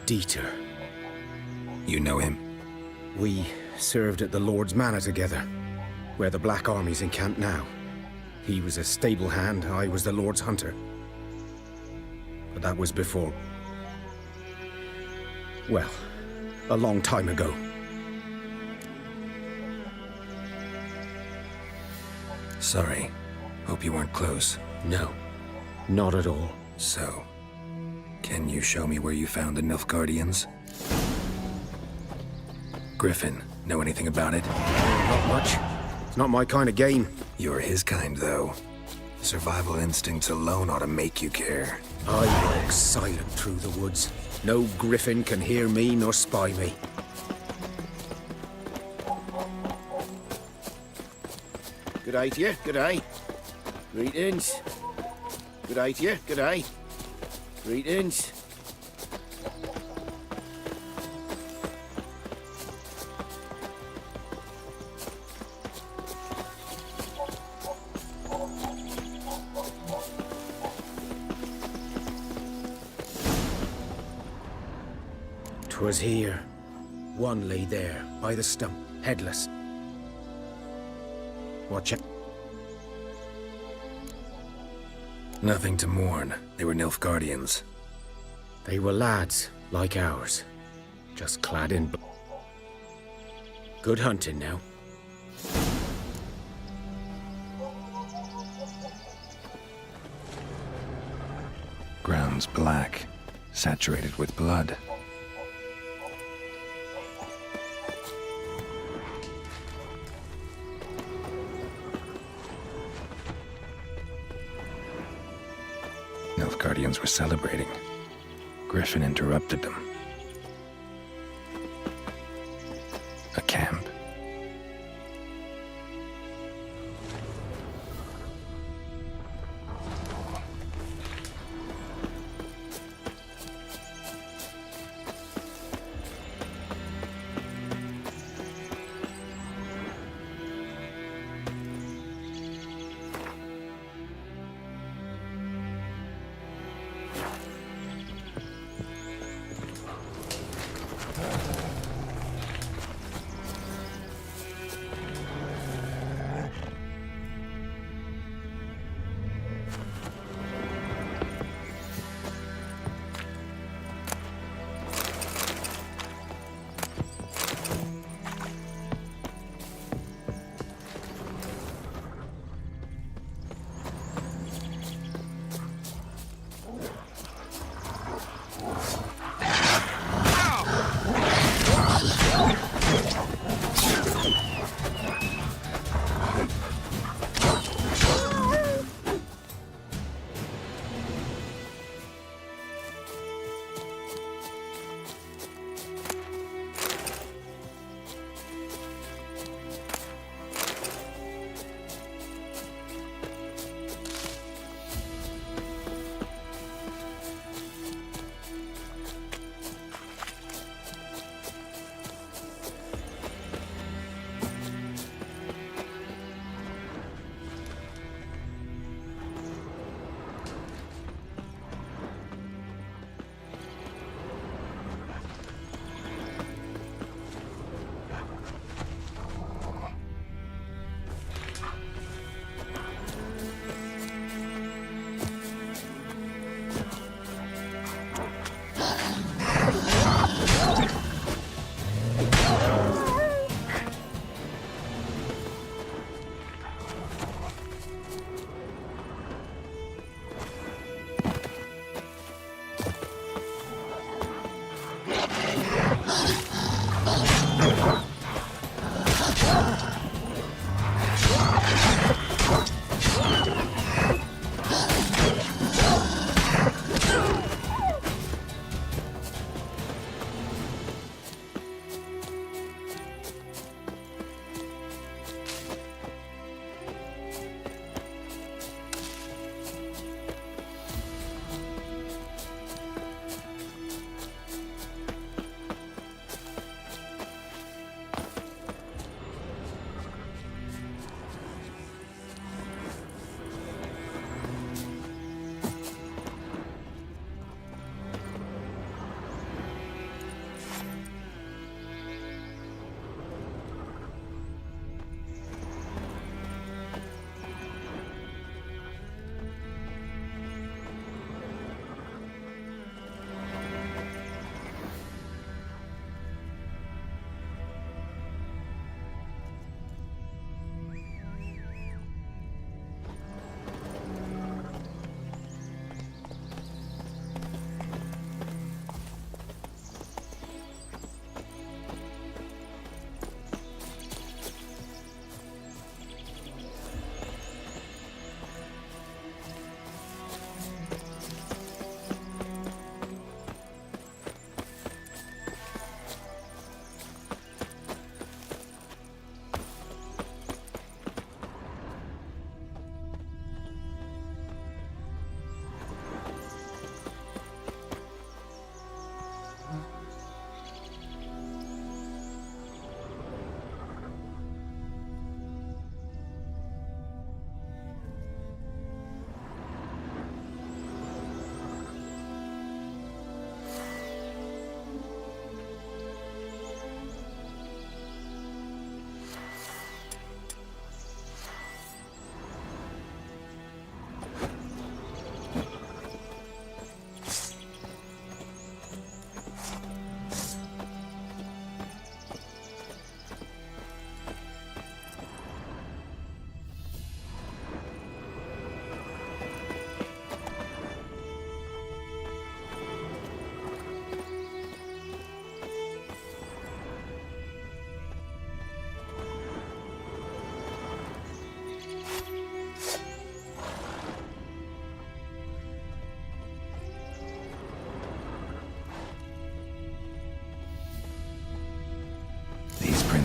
Speaker 12: Dieter.
Speaker 3: You know him?
Speaker 12: We served at the Lord's Manor together, where the Black Army's encamped now. He was a stable hand, I was the Lord's hunter. But that was before... well, a long time ago.
Speaker 3: Sorry. Hope you weren't close.
Speaker 12: No, not at all.
Speaker 3: So, can you show me where you found the Nilfgaardians? Griffin, know anything about it?
Speaker 12: Not much. It's not my kind of game.
Speaker 3: You're his kind, though. Survival instincts alone ought to make you care.
Speaker 12: I walk silent through the woods. No griffin can hear me nor spy me. Good day to you, good day. Greetings. Good day to you, good day. Greetings. Was here. One lay there, by the stump, headless. Watch it.
Speaker 3: Nothing to mourn. They were Nilfgaardians.
Speaker 12: They were lads, like ours. Just clad in... Good hunting now.
Speaker 3: Ground's black, saturated with blood. Nilfgaardians were celebrating. Griffin interrupted them. A camp.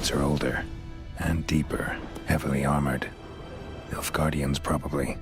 Speaker 3: boots are older and deeper, heavily armored. Nilfgaardians, probably.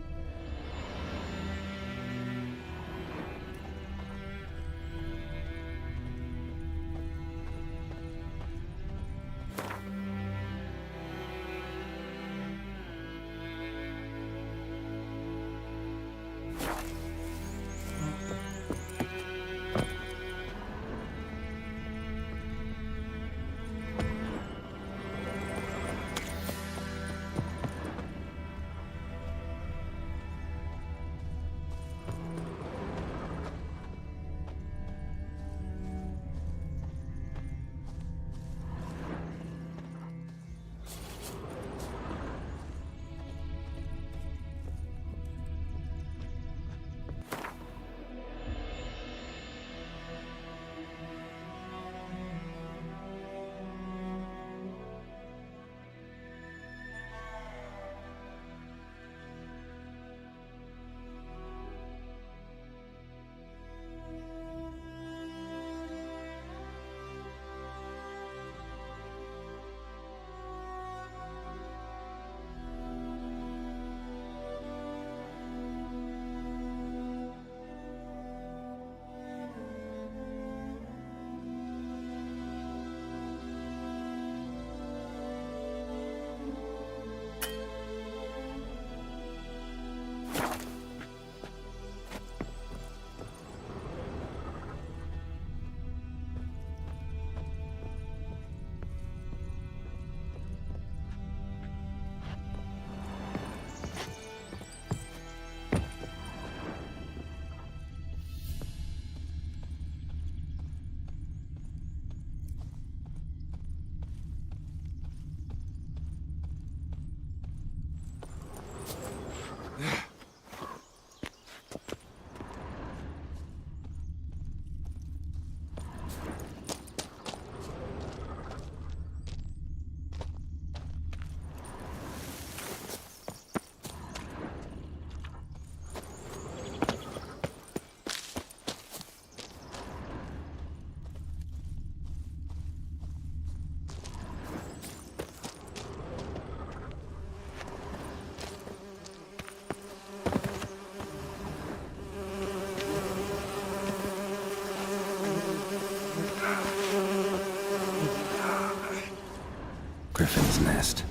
Speaker 3: Griffin's nest.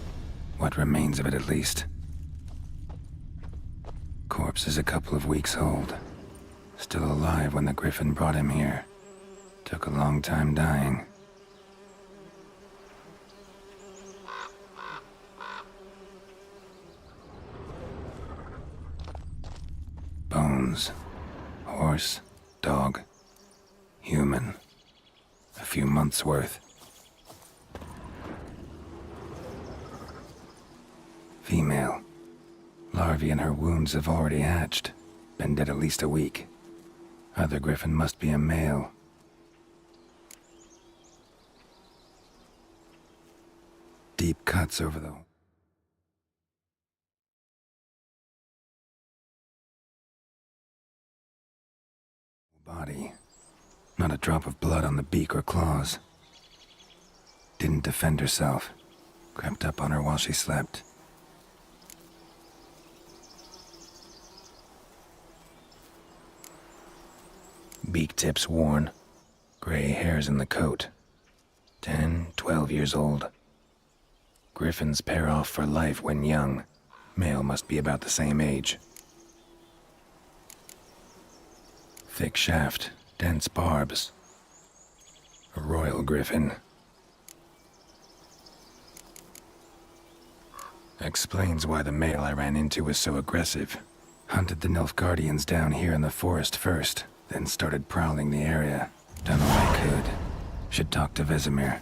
Speaker 3: What remains of it, at least. Corpse is a couple of weeks old. Still alive when the Griffin brought him here. Took a long time dying. Bones. Horse. Dog. Human. A few months' worth. Female. Larvae in her wounds have already hatched. Been dead at least a week. Other Griffin must be a male. Deep cuts over the body. Not a drop of blood on the beak or claws. Didn't defend herself. Crept up on her while she slept. Beak tips worn. Gray hairs in the coat. 10, 12 years old. Griffins pair off for life when young. Male must be about the same age. Thick shaft, dense barbs. A royal griffin. Explains why the male I ran into was so aggressive. Hunted the Nilfgaardians down here in the forest first, then started prowling the area. Done all I could. Should talk to Vizima.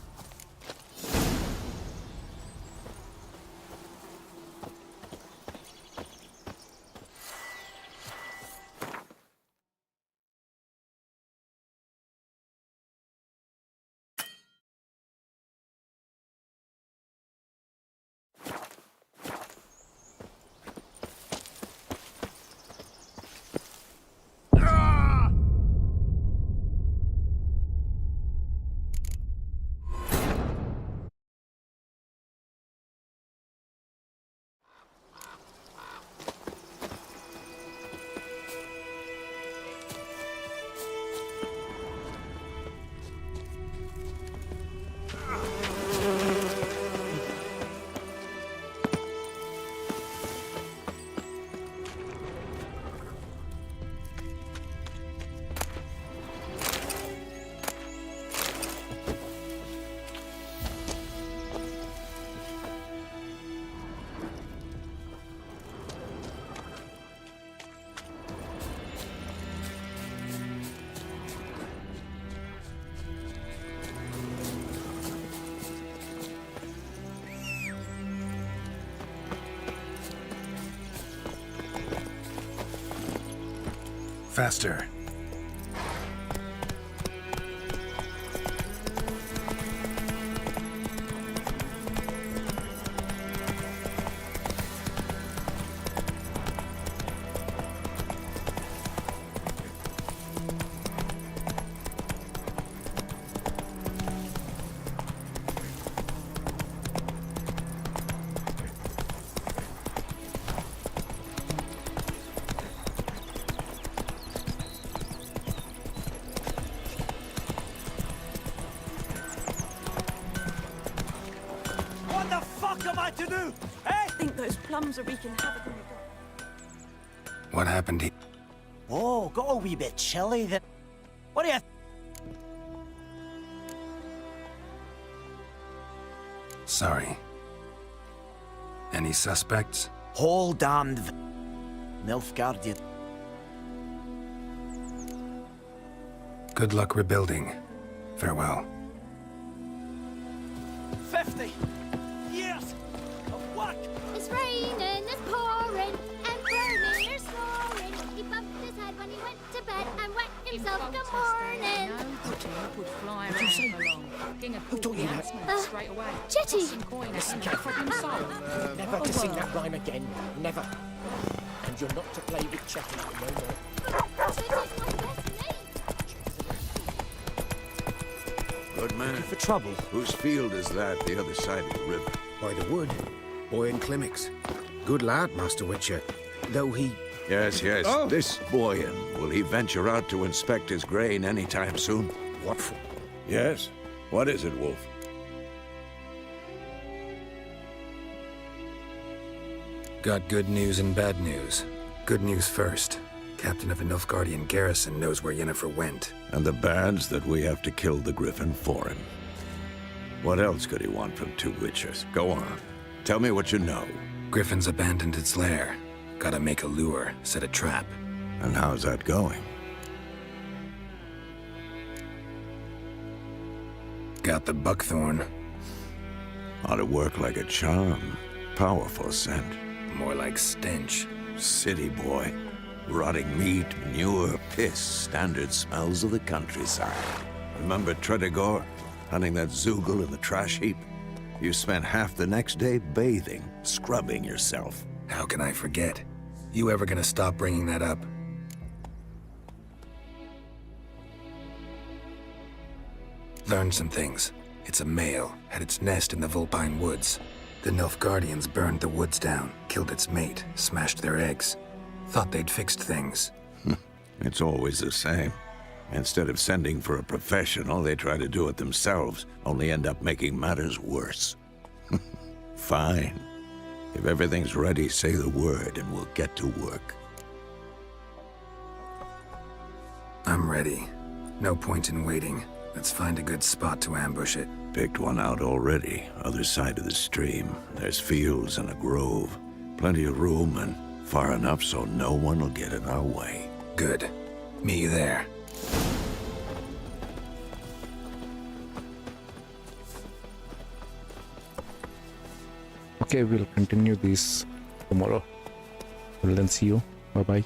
Speaker 3: faster.
Speaker 11: What the fuck am I to do?
Speaker 8: I think those plums are wreaking havoc on the garden.
Speaker 3: What happened here?
Speaker 11: Oh, got a wee bit chilly then. What do you...
Speaker 3: Sorry. Any suspects?
Speaker 11: Whole damned Nilfgaard.
Speaker 3: Good luck rebuilding. Farewell.
Speaker 11: 50 years of work!
Speaker 2: It's raining, it's pouring, Emperor Emhyr snoring. He bumped his head when he went to bed and wet himself in the morning.
Speaker 7: Who taught you that?
Speaker 2: Jetty!
Speaker 7: Never to sing that rhyme again. Never. And you're not to play with Chetty no more.
Speaker 1: Good man.
Speaker 12: For trouble.
Speaker 1: Whose field is that, the other side of the river?
Speaker 19: By the wood. Boyan Klimmix. Good lad, Master Witcher. Though he...
Speaker 1: Yes, yes. This Boyan, will he venture out to inspect his grain anytime soon?
Speaker 19: What for?
Speaker 1: Yes. What is it, Wolf?
Speaker 3: Got good news and bad news. Good news first. Captain of a Nilfgaardian garrison knows where Yennefer went.
Speaker 1: And the bad's that we have to kill the griffin for him. What else could he want from two witchers? Go on. Tell me what you know.
Speaker 3: Griffin's abandoned its lair. Gotta make a lure, set a trap.
Speaker 1: And how's that going?
Speaker 3: Got the buckthorn.
Speaker 1: Ought to work like a charm. Powerful scent.
Speaker 3: More like stench.
Speaker 1: City boy. Rotting meat, manure, piss, standard smells of the countryside. Remember Tredegor? Hunting that Zoogle in the trash heap? You spent half the next day bathing, scrubbing yourself.
Speaker 3: How can I forget? You ever gonna stop bringing that up? Learned some things. It's a male, had its nest in the Vulpine Woods. The Nilfgaardians burned the woods down, killed its mate, smashed their eggs. Thought they'd fixed things.
Speaker 1: It's always the same. Instead of sending for a professional, they try to do it themselves, only end up making matters worse. Fine. If everything's ready, say the word and we'll get to work.
Speaker 3: I'm ready. No point in waiting. Let's find a good spot to ambush it.
Speaker 1: Picked one out already, other side of the stream. There's fields and a grove. Plenty of room and far enough so no one will get in our way.
Speaker 3: Good. Meet you there.
Speaker 6: Okay, we'll continue this tomorrow. Well then, see you. Bye bye.